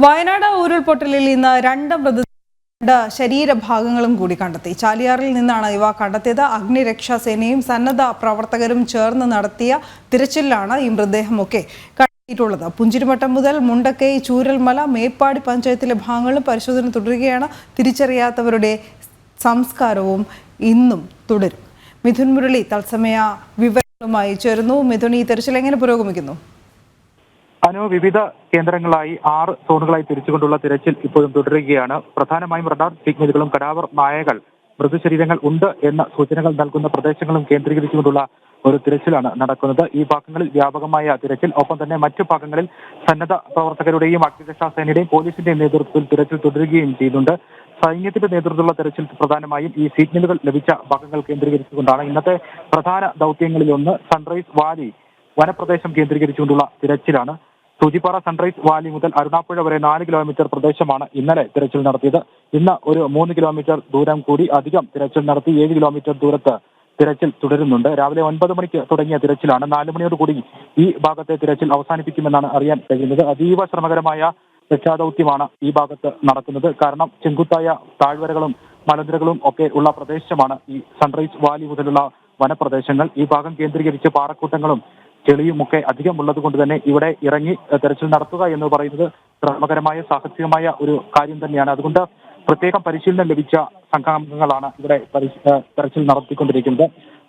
വയനാട് ഉരുൾപൊട്ടലിൽ ഇന്ന് രണ്ട് ശരീരഭാഗങ്ങളും കൂടി കണ്ടെത്തി. ചാലിയാറിൽ നിന്നാണ് ഇവ കണ്ടെത്തിയത്. അഗ്നിരക്ഷാസേനയും സന്നദ്ധ പ്രവർത്തകരും ചേർന്ന് നടത്തിയ തിരച്ചിലാണ് ഈ മൃതദേഹമൊക്കെ കണ്ടെത്തിയിട്ടുള്ളത്. പുഞ്ചിരിമട്ടം മുതൽ മുണ്ടക്കൈ, ചൂരൽമല, മേപ്പാടി പഞ്ചായത്തിലെ ഭാഗങ്ങളും പരിശോധന തുടരുകയാണ്. തിരിച്ചറിയാത്തവരുടെ സംസ്കാരവും ഇന്നും തുടരും. മിഥുൻ മുരളി തത്സമയ വിവരങ്ങളുമായി ചേരുന്നു. മിഥുൻ, ഈ തിരച്ചിൽ എങ്ങനെ പുരോഗമിക്കുന്നു? വിവിധ കേന്ദ്രങ്ങളായി 6 സോണുകളായി തിരിച്ചുകൊണ്ടുള്ള തിരച്ചിൽ ഇപ്പോഴും തുടരുകയാണ്. പ്രധാനമായും റഡാർ സിഗ്നലുകളും കടാവർ നായകൾ മൃതശരീരങ്ങൾ ഉണ്ട് എന്ന സൂചനകൾ നൽകുന്ന പ്രദേശങ്ങളും കേന്ദ്രീകരിച്ചുകൊണ്ടുള്ള ഒരു തിരച്ചിലാണ് നടക്കുന്നത്. ഈ ഭാഗങ്ങളിൽ വ്യാപകമായ തിരച്ചിൽ, ഒപ്പം തന്നെ മറ്റു ഭാഗങ്ങളിൽ സന്നദ്ധ പ്രവർത്തകരുടെയും അഗ്നിരക്ഷാസേനയുടെയും പോലീസിന്റെയും നേതൃത്വത്തിൽ തിരച്ചിൽ തുടരുകയും ചെയ്യുന്നുണ്ട്. സൈന്യത്തിന്റെ നേതൃത്വത്തിലുള്ള തെരച്ചിൽ പ്രധാനമായും ഈ സിഗ്നലുകൾ ലഭിച്ച ഭാഗങ്ങൾ കേന്ദ്രീകരിച്ചുകൊണ്ടാണ്. ഇന്നത്തെ പ്രധാന ദൗത്യങ്ങളിലൊന്ന് സൺറൈസ് വാലി വനപ്രദേശം കേന്ദ്രീകരിച്ചുകൊണ്ടുള്ള തിരച്ചിലാണ്. സൂചിപ്പാറ സൺറൈസ് വാലി മുതൽ അരുണാപ്പുഴ വരെ 4 കിലോമീറ്റർ പ്രദേശമാണ് ഇന്നലെ തിരച്ചിൽ നടത്തിയത്. ഇന്ന് ഒരു 3 കിലോമീറ്റർ ദൂരം കൂടി അധികം തിരച്ചിൽ നടത്തി 7 കിലോമീറ്റർ ദൂരത്ത് തിരച്ചിൽ തുടരുന്നുണ്ട്. രാവിലെ 9 മണിക്ക് തുടങ്ങിയ തിരച്ചിലാണ് 4 മണിയോടുകൂടി ഈ ഭാഗത്തെ തിരച്ചിൽ അവസാനിപ്പിക്കുമെന്നാണ് അറിയാൻ കഴിയുന്നത്. അതീവ ശ്രമകരമായ രക്ഷാദൌത്യമാണ് ഈ ഭാഗത്ത് നടക്കുന്നത്. കാരണം ചെങ്കുത്തായ താഴ്വരകളും മലനിരകളും ഒക്കെ ഉള്ള പ്രദേശമാണ് ഈ സൺറൈസ് വാലി മുതലുള്ള വനപ്രദേശങ്ങൾ. ഈ ഭാഗം കേന്ദ്രീകരിച്ച് പാറക്കൂട്ടങ്ങളും ചെളിയുമൊക്കെ അധികം ഉള്ളത് കൊണ്ട് തന്നെ ഇവിടെ ഇറങ്ങി തെരച്ചിൽ നടത്തുക എന്ന് പറയുന്നത് ശ്രമകരമായ സാഹസികമായ ഒരു കാര്യം തന്നെയാണ്. അതുകൊണ്ട് പ്രത്യേകം പരിശീലനം ലഭിച്ച സംഘാംഗങ്ങളാണ് ഇവിടെ തെരച്ചിൽ നടത്തിക്കൊണ്ടിരിക്കുന്നത്.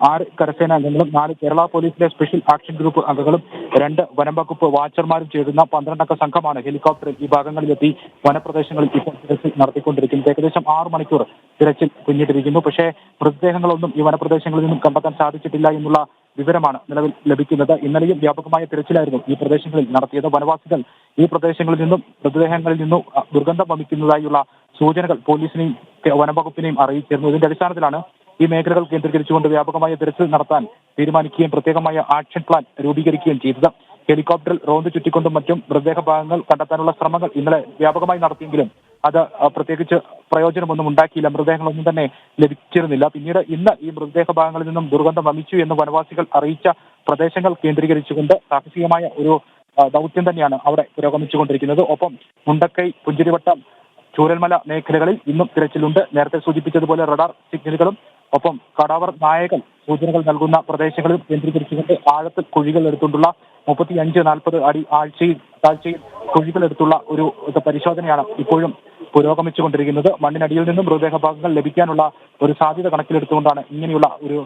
6 കരസേന അംഗങ്ങളും 4 കേരള പോലീസിലെ സ്പെഷ്യൽ ആക്ഷൻ ഗ്രൂപ്പ് അംഗങ്ങളും 2 വനം വകുപ്പ് വാച്ചർമാരും ചേരുന്ന 12 സംഘമാണ് ഹെലികോപ്റ്ററിൽ ഈ ഭാഗങ്ങളിലെത്തി വനപ്രദേശങ്ങളിൽ ഇപ്പോൾ തിരച്ചിൽ നടത്തിക്കൊണ്ടിരിക്കുന്നത്. ഏകദേശം 6 മണിക്കൂർ തിരച്ചിൽ പിന്നിട്ടിരിക്കുന്നു. പക്ഷേ മൃതദേഹങ്ങളൊന്നും ഈ വനപ്രദേശങ്ങളിൽ നിന്നും കണ്ടെത്താൻ സാധിച്ചിട്ടില്ല എന്നുള്ള വിവരമാണ് നിലവിൽ ലഭിക്കുന്നത്. ഇന്നലെയും വ്യാപകമായ തിരച്ചിലായിരുന്നു ഈ പ്രദേശങ്ങളിൽ നടത്തിയത്. വനവാസികൾ ഈ പ്രദേശങ്ങളിൽ നിന്നും മൃതദേഹങ്ങളിൽ നിന്നും ദുർഗന്ധം വമിക്കുന്നതായുള്ള സൂചനകൾ പോലീസിനെയും വനംവകുപ്പിനെയും അറിയിച്ചിരുന്നു. ഇതിന്റെ അടിസ്ഥാനത്തിലാണ് ഈ മേഖലകൾ കേന്ദ്രീകരിച്ചുകൊണ്ട് വ്യാപകമായ തിരച്ചിൽ നടത്താൻ തീരുമാനിക്കുകയും പ്രത്യേകമായ ആക്ഷൻ പ്ലാൻ രൂപീകരിക്കുകയും ചെയ്തത്. ഹെലികോപ്റ്ററിൽ റോന്ത് ചുറ്റിക്കൊണ്ടും മറ്റും മൃതദേഹ ഭാഗങ്ങൾ കണ്ടെത്താനുള്ള ശ്രമങ്ങൾ ഇന്നലെ വ്യാപകമായി നടത്തിയെങ്കിലും അത് പ്രത്യേകിച്ച് പ്രയോജനമൊന്നും ഉണ്ടാക്കിയില്ല. മൃതദേഹങ്ങളൊന്നും തന്നെ ലഭിച്ചിരുന്നില്ല. പിന്നീട് ഇന്ന് ഈ മൃതദേഹ ഭാഗങ്ങളിൽ നിന്നും ദുർഗന്ധം വമിച്ചു എന്ന് വനവാസികൾ അറിയിച്ച പ്രദേശങ്ങൾ കേന്ദ്രീകരിച്ചുകൊണ്ട് സാഹസികമായ ഒരു ദൗത്യം തന്നെയാണ് അവിടെ പുരോഗമിച്ചുകൊണ്ടിരിക്കുന്നത്. ഒപ്പം മുണ്ടക്കൈ, പുഞ്ചിരിവട്ടം, ചൂരൽമല മേഖലകളിൽ ഇന്നും തിരച്ചിലുണ്ട്. നേരത്തെ സൂചിപ്പിച്ചതുപോലെ റഡാർ സിഗ്നലുകളും ഒപ്പം കടാവർ നായകൾ സൂചനകൾ നൽകുന്ന പ്രദേശങ്ങളിൽ കേന്ദ്രീകരിച്ചുകൊണ്ട് ആഴത്തിൽ കുഴികൾ എടുത്തുകൊണ്ടുള്ള 35-40 അടി താഴ്ചയിൽ കുഴികൾ എടുത്തുള്ള ഒരു പരിശോധനയാണ് ഇപ്പോഴും പുരോഗമിച്ചുകൊണ്ടിരിക്കുന്നത്. മണ്ണിനടിയിൽ നിന്നും മൃതദേഹ ഭാഗങ്ങൾ ലഭിക്കാനുള്ള ഒരു സാധ്യത കണക്കിലെടുത്തുകൊണ്ടാണ് ഇങ്ങനെയുള്ള ഒരു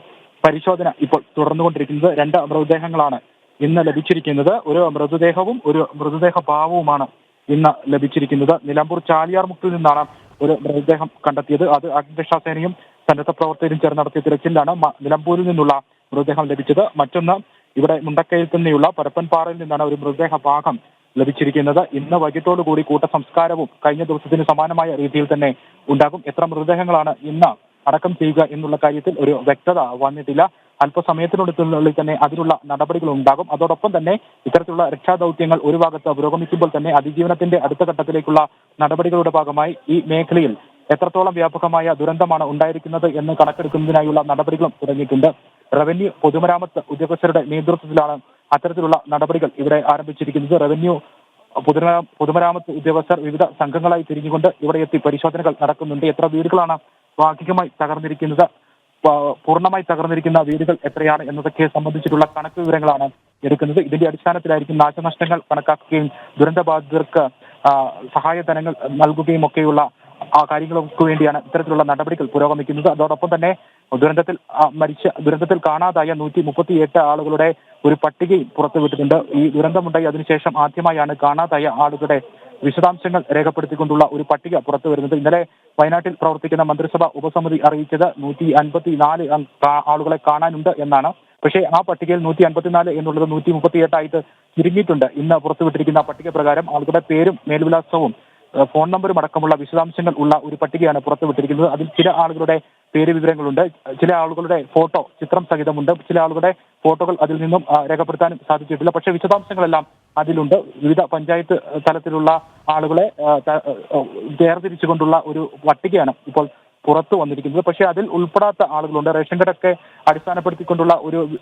പരിശോധന ഇപ്പോൾ തുടർന്നുകൊണ്ടിരിക്കുന്നത്. 2 മൃതദേഹങ്ങളാണ് ഇന്ന് ലഭിച്ചിരിക്കുന്നത്. ഒരു മൃതദേഹവും ഒരു മൃതദേഹ ഭാവവുമാണ് ഇന്ന് ലഭിച്ചിരിക്കുന്നത്. നിലമ്പൂർ ചാലിയാർ മുക്കിൽ നിന്നാണ് ഒരു മൃതദേഹം കണ്ടെത്തിയത്. അത് അഗ്നിരക്ഷാസേനയും സന്നദ്ധ പ്രവർത്തകരും ചേർന്ന് നടത്തിയ തിരച്ചിലാണ് നിലമ്പൂരിൽ നിന്നുള്ള മൃതദേഹം ലഭിച്ചത്. മറ്റൊന്ന് ഇവിടെ മുണ്ടക്കയിൽ തന്നെയുള്ള പരപ്പൻപാറയിൽ നിന്നാണ് ഒരു മൃതദേഹ ഭാഗം ലഭിച്ചിരിക്കുന്നത്. ഇന്ന് വൈകിട്ടോടുകൂടി കൂട്ടസംസ്കാരവും കഴിഞ്ഞ ദിവസത്തിന് സമാനമായ രീതിയിൽ തന്നെ ഉണ്ടാകും. എത്ര മൃതദേഹങ്ങളാണ് ഇന്ന് അടക്കം ചെയ്യുക എന്നുള്ള കാര്യത്തിൽ ഒരു വ്യക്തത വന്നിട്ടില്ല. അല്പസമയത്തിനുള്ളിൽ തന്നെ അതിനുള്ള നടപടികൾ ഉണ്ടാകും. അതോടൊപ്പം തന്നെ ഇത്തരത്തിലുള്ള രക്ഷാദൌത്യങ്ങൾ ഒരു ഭാഗത്ത് പുരോഗമിക്കുമ്പോൾ തന്നെ അതിജീവനത്തിന്റെ അടുത്ത ഘട്ടത്തിലേക്കുള്ള നടപടികളുടെ ഭാഗമായി ഈ മേഖലയിൽ എത്രത്തോളം വ്യാപകമായ ദുരന്തമാണ് ഉണ്ടായിരിക്കുന്നത് എന്ന് കണക്കെടുക്കുന്നതിനായുള്ള നടപടികളും തുടങ്ങിയിട്ടുണ്ട്. റവന്യൂ, പൊതുമരാമത്ത് ഉദ്യോഗസ്ഥരുടെ നേതൃത്വത്തിലാണ് അത്തരത്തിലുള്ള നടപടികൾ ഇവിടെ ആരംഭിച്ചിരിക്കുന്നത്. റവന്യൂ, പൊതുമരാമത്ത് ഉദ്യോഗസ്ഥർ വിവിധ സംഘങ്ങളായി തിരിഞ്ഞുകൊണ്ട് ഇവിടെ എത്തി പരിശോധനകൾ നടക്കുന്നുണ്ട്. എത്ര വീടുകളാണ് ഭാഗികമായി തകർന്നിരിക്കുന്നത്, പൂർണ്ണമായി തകർന്നിരിക്കുന്ന വീടുകൾ എത്രയാണ് എന്നതൊക്കെ സംബന്ധിച്ചിട്ടുള്ള കണക്ക് വിവരങ്ങളാണ് എടുക്കുന്നത്. ഇതിന്റെ അടിസ്ഥാനത്തിലായിരിക്കും നാശനഷ്ടങ്ങൾ കണക്കാക്കുകയും ദുരന്തബാധിതർക്ക് സഹായധനങ്ങൾ നൽകുകയും ഒക്കെയുള്ള കാര്യങ്ങൾക്ക് വേണ്ടിയാണ് ഇത്തരത്തിലുള്ള നടപടികൾ പുരോഗമിക്കുന്നത്. അതോടൊപ്പം തന്നെ ദുരന്തത്തിൽ കാണാതായ 138 ആളുകളുടെ ഒരു പട്ടികയും പുറത്തുവിട്ടിട്ടുണ്ട്. ഈ ദുരന്തമുണ്ടായി അതിനുശേഷം ആദ്യമായാണ് കാണാതായ ആളുകളുടെ വിശദാംശങ്ങൾ രേഖപ്പെടുത്തിക്കൊണ്ടുള്ള ഒരു പട്ടിക പുറത്തു വരുന്നത്. ഇന്നലെ വയനാട്ടിൽ പ്രവർത്തിക്കുന്ന മന്ത്രിസഭ ഉപസമിതി അറിയിച്ചത് 154 ആളുകളെ കാണാനുണ്ട് എന്നാണ്. പക്ഷേ ആ പട്ടികയിൽ 154 എന്നുള്ളത് 138 ആയിട്ട് ചുരുങ്ങിയിട്ടുണ്ട്. ഇന്ന് പുറത്തുവിട്ടിരിക്കുന്ന പട്ടിക പ്രകാരം ആളുകളുടെ പേരും മേൽവിലാസവും ഫോൺ നമ്പറും അടക്കമുള്ള വിശദാംശങ്ങൾ ഉള്ള ഒരു പട്ടികയാണ് പുറത്തുവിട്ടിരിക്കുന്നത്. അതിൽ ചില ആളുകളുടെ പേര് വിവരങ്ങളുണ്ട്, ചില ആളുകളുടെ ഫോട്ടോ ചിത്രം സഹിതമുണ്ട്, ചില ആളുകളുടെ ഫോട്ടോകൾ അതിൽ നിന്നും രേഖപ്പെടുത്താനും സാധിച്ചിട്ടില്ല. പക്ഷേ വിശദാംശങ്ങളെല്ലാം അതിലുണ്ട്. വിവിധ പഞ്ചായത്ത് തലത്തിലുള്ള ആളുകളെ വേർതിരിച്ചുകൊണ്ടുള്ള ഒരു പട്ടികയാണ് ഇപ്പോൾ പുറത്തു വന്നിരിക്കുന്നത്. പക്ഷേ അതിൽ ഉൾപ്പെടാത്ത ആളുകളുണ്ട്. റേഷൻ കാർഡൊക്കെ അടിസ്ഥാനപ്പെടുത്തിക്കൊണ്ടുള്ള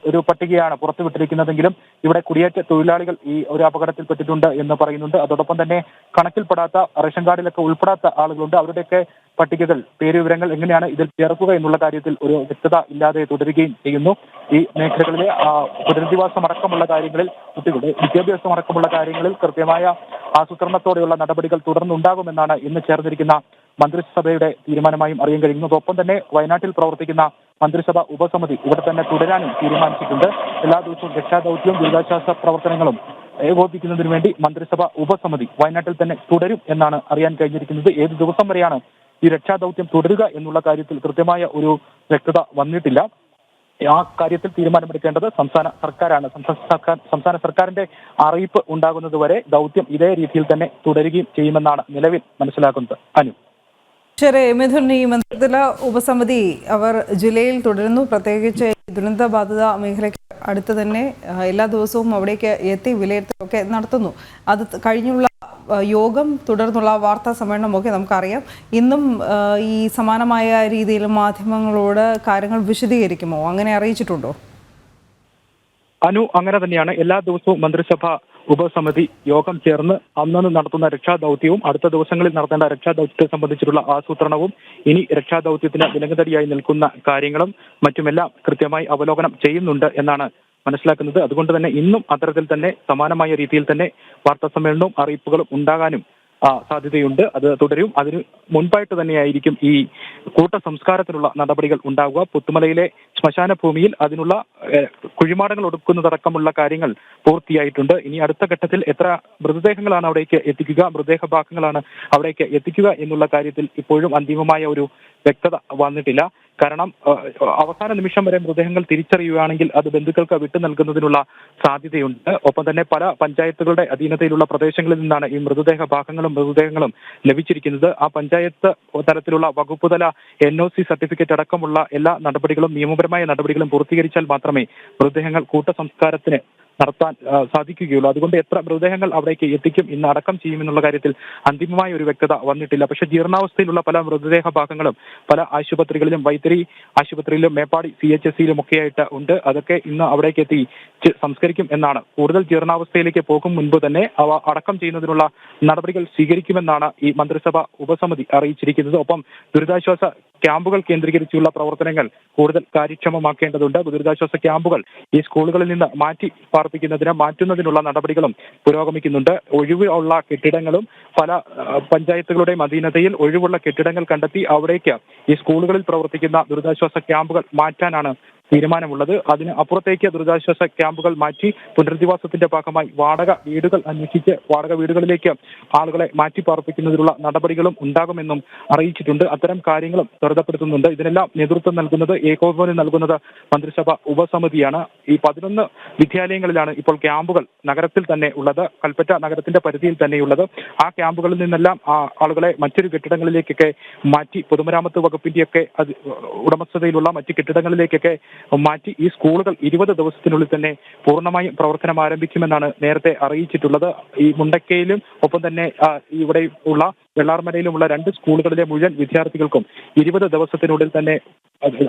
ഒരു പട്ടികയാണ് പുറത്തുവിട്ടിരിക്കുന്നതെങ്കിലും ഇവിടെ കുടിയേറ്റ തൊഴിലാളികൾ ഈ ഒരു അപകടത്തിൽപ്പെട്ടിട്ടുണ്ട് എന്ന് പറയുന്നുണ്ട്. അതോടൊപ്പം തന്നെ കണക്കിൽപ്പെടാത്ത റേഷൻ കാർഡിലൊക്കെ ഉൾപ്പെടാത്ത ആളുകളുണ്ട്. അവരുടെയൊക്കെ പട്ടികകൾ, പേരുവിവരങ്ങൾ എങ്ങനെയാണ് ഇതിൽ ചേർക്കുക എന്നുള്ള കാര്യത്തിൽ ഒരു വ്യക്തത ഇല്ലാതെ തുടരുകയും ചെയ്യുന്നു. ഈ മേഖലകളിലെ പുനരധിവാസം അടക്കമുള്ള കാര്യങ്ങളിൽ, കുട്ടികളുടെ വിദ്യാഭ്യാസം അടക്കമുള്ള കാര്യങ്ങളിൽ കൃത്യമായ ആസൂത്രണത്തോടെയുള്ള നടപടികൾ തുടർന്നുണ്ടാകുമെന്നാണ് ഇന്ന് ചേർന്നിരിക്കുന്ന മന്ത്രിസഭയുടെ തീരുമാനമായും അറിയാൻ കഴിയുന്നത്. ഒപ്പം തന്നെ വയനാട്ടിൽ പ്രവർത്തിക്കുന്ന മന്ത്രിസഭ ഉപസമിതി ഇവിടെ തന്നെ തുടരാനും തീരുമാനിച്ചിട്ടുണ്ട്. എല്ലാ ദിവസവും രക്ഷാദൌത്യവും ദുരിതാശ്വാസ പ്രവർത്തനങ്ങളും ഏകോപിപ്പിക്കുന്നതിന് വേണ്ടി മന്ത്രിസഭ ഉപസമിതി വയനാട്ടിൽ തന്നെ തുടരും എന്നാണ് അറിയാൻ കഴിഞ്ഞിരിക്കുന്നത്. ഏത് ദിവസം വരെയാണ് ഈ രക്ഷാദൌത്യം തുടരുക എന്നുള്ള കാര്യത്തിൽ കൃത്യമായ ഒരു വ്യക്തത വന്നിട്ടില്ല. ആ കാര്യത്തിൽ തീരുമാനമെടുക്കേണ്ടത് സംസ്ഥാന സർക്കാരാണ്. സംസ്ഥാന സർക്കാരിന്റെ അറിയിപ്പ് ഉണ്ടാകുന്നത് വരെ ദൗത്യം ഇതേ രീതിയിൽ തന്നെ തുടരുകയും ചെയ്യുമെന്നാണ് നിലവിൽ മനസ്സിലാക്കുന്നത്. അനു. ശരി മിഥുൻ, ഈ മന്ത്രിതല ഉപസമിതി അവർ ജില്ലയിൽ തുടരുന്നു. പ്രത്യേകിച്ച് ദുരന്ത ബാധിത മേഖലയ്ക്ക് അടുത്ത് തന്നെ എല്ലാ ദിവസവും അവിടേക്ക് എത്തി വിലയിരുത്തലൊക്കെ നടത്തുന്നു. അത് കഴിഞ്ഞുള്ള യോഗം, തുടർന്നുള്ള വാർത്താ സമ്മേളനമൊക്കെ നമുക്കറിയാം. ഇന്നും ഈ സമാനമായ രീതിയിൽ മാധ്യമങ്ങളോട് കാര്യങ്ങൾ വിശദീകരിക്കുമോ? അങ്ങനെ അറിയിച്ചിട്ടുണ്ടോ? അനു, അങ്ങനെ തന്നെയാണ്. എല്ലാ ദിവസവും മന്ത്രിസഭ ഉപസമിതി യോഗം ചേർന്ന് അന്നു നടത്തുന്ന രക്ഷാദൌത്യവും അടുത്ത ദിവസങ്ങളിൽ നടത്തേണ്ട രക്ഷാദൌത്യത്തെ സംബന്ധിച്ചിട്ടുള്ള ആസൂത്രണവും ഇനി രക്ഷാദൌത്യത്തിന് വിലങ്ങുതടിയായി നിൽക്കുന്ന കാര്യങ്ങളും മറ്റുമെല്ലാം കൃത്യമായി അവലോകനം ചെയ്യുന്നുണ്ട് എന്നാണ് മനസ്സിലാക്കുന്നത്. അതുകൊണ്ട് തന്നെ ഇന്നും അത്തരത്തിൽ തന്നെ സമാനമായ രീതിയിൽ തന്നെ വാർത്താ സമ്മേളനവും അറിയിപ്പുകളും ഉണ്ടാകാനും സാധ്യതയുണ്ട്. അത് തുടരും. അതിന് മുൻപായിട്ട് തന്നെയായിരിക്കും ഈ കൂട്ട സംസ്കാരത്തിനുള്ള നടപടികൾ ഉണ്ടാവുക. പുത്തുമലയിലെ ശ്മശാന ഭൂമിയിൽ അതിനുള്ള കുഴിമാടങ്ങൾ ഒടുക്കുന്നതടക്കമുള്ള കാര്യങ്ങൾ പൂർത്തിയായിട്ടുണ്ട്. ഇനി അടുത്ത ഘട്ടത്തിൽ എത്ര മൃതദേഹങ്ങളാണ് അവിടേക്ക് എത്തിക്കുക, മൃതദേഹ ഭാഗങ്ങളാണ് അവിടേക്ക് എത്തിക്കുക എന്നുള്ള കാര്യത്തിൽ ഇപ്പോഴും അന്തിമമായ ഒരു വ്യക്തത വന്നിട്ടില്ല. കാരണം അവസാന നിമിഷം വരെ മൃതദേഹങ്ങൾ തിരിച്ചറിയുകയാണെങ്കിൽ അത് ബന്ധുക്കൾക്ക് വിട്ടു നൽകുന്നതിനുള്ള സാധ്യതയുണ്ട്. ഒപ്പം തന്നെ പല പഞ്ചായത്തുകളുടെ അധീനതയിലുള്ള പ്രദേശങ്ങളിൽ നിന്നാണ് ഈ മൃതദേഹങ്ങളും ലഭിച്ചിരിക്കുന്നത്. ആ പഞ്ചായത്ത് തലത്തിലുള്ള വകുപ്പ് തല NOC സർട്ടിഫിക്കറ്റ് അടക്കമുള്ള എല്ലാ നടപടികളും, നിയമപരമായ നടപടികളും പൂർത്തീകരിച്ചാൽ മാത്രമേ മൃതദേഹങ്ങൾ കൂട്ടസംസ്കാരത്തിന് നടത്താൻ സാധിക്കുകയുള്ളൂ. അതുകൊണ്ട് എത്ര മൃതദേഹങ്ങൾ അവിടേക്ക് എത്തിക്കും, ഇന്ന് അടക്കം ചെയ്യുമെന്നുള്ള കാര്യത്തിൽ അന്തിമമായ ഒരു വ്യക്തത വന്നിട്ടില്ല. പക്ഷെ ജീർണാവസ്ഥയിലുള്ള പല മൃതദേഹ ഭാഗങ്ങളും പല ആശുപത്രികളിലും, വൈത്തിരി ആശുപത്രിയിലും മേപ്പാടി CHSയിലും ഒക്കെ ആയിട്ട് ഉണ്ട്. അതൊക്കെ ഇന്ന് അവിടേക്ക് എത്തി സംസ്കരിക്കും എന്നാണ്. കൂടുതൽ ജീർണാവസ്ഥയിലേക്ക് പോകും മുൻപ് തന്നെ അവ അടക്കം ചെയ്യുന്നതിനുള്ള നടപടികൾ സ്വീകരിക്കുമെന്നാണ് ഈ മന്ത്രിസഭ ഉപസമിതി അറിയിച്ചിരിക്കുന്നത്. ഒപ്പം ദുരിതാശ്വാസ ക്യാമ്പുകൾ കേന്ദ്രീകരിച്ചുള്ള പ്രവർത്തനങ്ങൾ കൂടുതൽ കാര്യക്ഷമമാക്കേണ്ടതുണ്ട്. ദുരിതാശ്വാസ ക്യാമ്പുകൾ ഈ സ്കൂളുകളിൽ നിന്ന് മാറ്റുന്നതിനുള്ള നടപടികളും പുരോഗമിക്കുന്നുണ്ട്. ഒഴിവുള്ള കെട്ടിടങ്ങളും പല പഞ്ചായത്തുകളുടെയും അധീനതയിൽ ഒഴിവുള്ള കെട്ടിടങ്ങൾ കണ്ടെത്തി അവിടേക്ക് ഈ സ്കൂളുകളിൽ പ്രവർത്തിക്കുന്ന ദുരിതാശ്വാസ ക്യാമ്പുകൾ മാറ്റാനാണ് തീരുമാനമുള്ളത്. അതിന് അപ്പുറത്തേക്ക് ദുരിതാശ്വാസ ക്യാമ്പുകൾ മാറ്റി പുനരധിവാസത്തിന്റെ ഭാഗമായി വാടക വീടുകൾ അന്വേഷിച്ച് വാടക വീടുകളിലേക്ക് ആളുകളെ മാറ്റി പാർപ്പിക്കുന്നതിനുള്ള നടപടികളും ഉണ്ടാകുമെന്നും അറിയിച്ചിട്ടുണ്ട്. അത്തരം കാര്യങ്ങളും ത്വരിതപ്പെടുത്തുന്നുണ്ട്. ഇതിനെല്ലാം നേതൃത്വം നൽകുന്നത്, ഏകോപനം നൽകുന്നത് മന്ത്രിസഭ ഉപസമിതിയാണ്. ഈ 11 വിദ്യാലയങ്ങളിലാണ് ഇപ്പോൾ ക്യാമ്പുകൾ നഗരത്തിൽ തന്നെ ഉള്ളത്, കൽപ്പറ്റ നഗരത്തിന്റെ പരിധിയിൽ തന്നെയുള്ളത്. ആ ക്യാമ്പുകളിൽ നിന്നെല്ലാം ആളുകളെ മറ്റൊരു കെട്ടിടങ്ങളിലേക്കൊക്കെ മാറ്റി പൊതുമരാമത്ത് വകുപ്പിന്റെയൊക്കെ ഉടമസ്ഥതയിലുള്ള മറ്റ് കെട്ടിടങ്ങളിലേക്കൊക്കെ മാറ്റി ഈ സ്കൂളുകൾ 20 ദിവസത്തിനുള്ളിൽ തന്നെ പൂർണ്ണമായും പ്രവർത്തനം ആരംഭിക്കുമെന്നാണ് നേരത്തെ അറിയിച്ചിട്ടുള്ളത്. ഈ മുണ്ടക്കയിലും ഒപ്പം തന്നെ ഇവിടെ ഉള്ള വെള്ളാർമലയിലുമുള്ള 2 സ്കൂളുകളിലെ മുഴുവൻ വിദ്യാർത്ഥികൾക്കും 20 ദിവസത്തിനുള്ളിൽ തന്നെ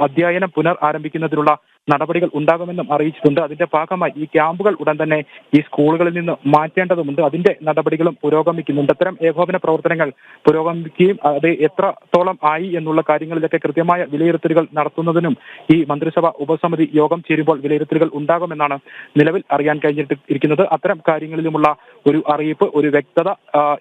അധ്യയനം പുനർ ആരംഭിക്കുന്നതിനുള്ള നടപടികൾ ഉണ്ടാകുമെന്നും അറിയിച്ചിട്ടുണ്ട്. അതിന്റെ ഭാഗമായി ഈ ക്യാമ്പുകൾ ഉടൻ തന്നെ ഈ സ്കൂളുകളിൽ നിന്ന് മാറ്റേണ്ടതുണ്ട്. അതിന്റെ നടപടികളും പുരോഗമിക്കുന്നുണ്ട്. അത്തരം ഏകോപന പ്രവർത്തനങ്ങൾ പുരോഗമിക്കുകയും അത് എത്രത്തോളം ആയി എന്നുള്ള കാര്യങ്ങളിലൊക്കെ കൃത്യമായ വിലയിരുത്തലുകൾ നടത്തുന്നതിനും ഈ മന്ത്രിസഭ ഉപസമിതി യോഗം ചേരുമ്പോൾ വിലയിരുത്തലുകൾ ഉണ്ടാകുമെന്നാണ് നിലവിൽ അറിയാൻ കഴിഞ്ഞിരിക്കുന്നത്. അത്തരം കാര്യങ്ങളിലുമുള്ള ഒരു അറിയിപ്പ്, ഒരു വ്യക്തത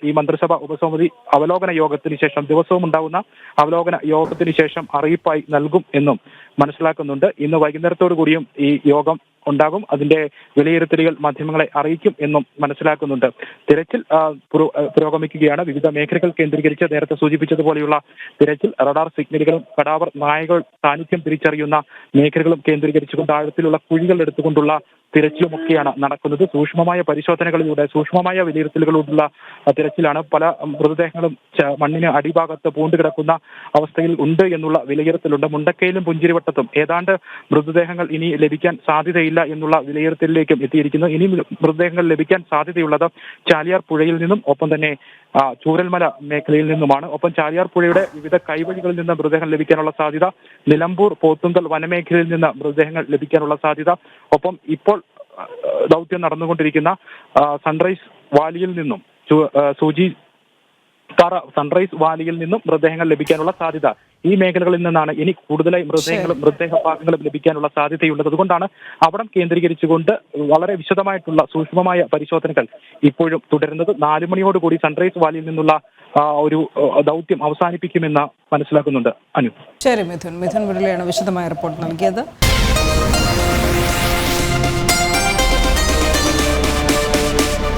ഈ മന്ത്രിസഭ ഉപസമിതി അവലോകന യോഗത്തിന് ശേഷം, ദിവസവും ഉണ്ടാകുന്ന അവലോകന യോഗത്തിന് ശേഷം അറിയിപ്പായി നൽകും എന്നും മനസ്സിലാക്കുന്നുണ്ട്. ഇന്ന് വൈകുന്നേരത്തോടു കൂടിയും ഈ യോഗം ഉണ്ടാകും. അതിന്റെ വിലയിരുത്തലുകൾ മാധ്യമങ്ങളെ അറിയിക്കും എന്നും മനസ്സിലാക്കുന്നുണ്ട്. തിരച്ചിൽ പുരോഗമിക്കുകയാണ്. വിവിധ മേഖലകൾ കേന്ദ്രീകരിച്ച് നേരത്തെ സൂചിപ്പിച്ചതുപോലെയുള്ള തിരച്ചിൽ, റഡാർ സിഗ്നലുകളും കടാവർ നായകൾ സാന്നിധ്യം തിരിച്ചറിയുന്ന മേഖലകളും കേന്ദ്രീകരിച്ചുകൊണ്ട് ആഴത്തിലുള്ള കുഴികൾ എടുത്തുകൊണ്ടുള്ള തിരച്ചിലുമൊക്കെയാണ് നടക്കുന്നത്. സൂക്ഷ്മമായ പരിശോധനകളിലൂടെ സൂക്ഷ്മമായ വിലയിരുത്തലുകളിലൂടെയുള്ള തിരച്ചിലാണ്. പല മൃതദേഹങ്ങളും മണ്ണിന് അടിഭാഗത്ത് പൂണ്ടുകിടക്കുന്ന അവസ്ഥയിൽ ഉണ്ട് എന്നുള്ള വിലയിരുത്തലുണ്ട്. മുണ്ടക്കയിലും പുഞ്ചിരിവട്ടത്തും ഏതാണ്ട് മൃതദേഹങ്ങൾ ഇനി ലഭിക്കാൻ സാധ്യതയില്ല എന്നുള്ള വിലയിരുത്തലിലേക്കും എത്തിയിരിക്കുന്നു. ഇനി മൃതദേഹങ്ങൾ ലഭിക്കാൻ സാധ്യതയുള്ളത് ചാലിയാർ പുഴയിൽ നിന്നും ഒപ്പം തന്നെ ചൂരൽമല മേഖലയിൽ നിന്നുമാണ്. ഒപ്പം ചാലിയാർ പുഴയുടെ വിവിധ കൈവഴികളിൽ നിന്ന് മൃതദേഹം ലഭിക്കാനുള്ള സാധ്യത, നിലമ്പൂർ പോത്തുങ്കൽ വനമേഖലയിൽ നിന്ന് മൃതദേഹങ്ങൾ ലഭിക്കാനുള്ള സാധ്യത, ഒപ്പം ഇപ്പോൾ ദൗത്യം നടന്നുകൊണ്ടിരിക്കുന്ന സൺറൈസ് വാലിയിൽ നിന്നും സൺറൈസ് വാലിയിൽ നിന്നും മൃതദേഹങ്ങൾ ലഭിക്കാനുള്ള സാധ്യത, ഈ മേഖലകളിൽ നിന്നാണ് ഇനി കൂടുതലായി മൃതദേഹ ഭാഗങ്ങളും ലഭിക്കാനുള്ള സാധ്യതയുള്ളത്. അതുകൊണ്ടാണ് അവിടം കേന്ദ്രീകരിച്ചുകൊണ്ട് വളരെ വിശദമായിട്ടുള്ള സൂക്ഷ്മമായ പരിശോധനകൾ ഇപ്പോഴും തുടരുന്നത്. 4 മണിയോടുകൂടി സൺറൈസ് വാലിയിൽ നിന്നുള്ള ഒരു ദൗത്യം അവസാനിപ്പിക്കുമെന്ന് മനസ്സിലാക്കുന്നുണ്ട്. അനു. ശരി, മിഥുൻ മുരളിയാണ് വിശദമായ റിപ്പോർട്ട് നൽകിയത്.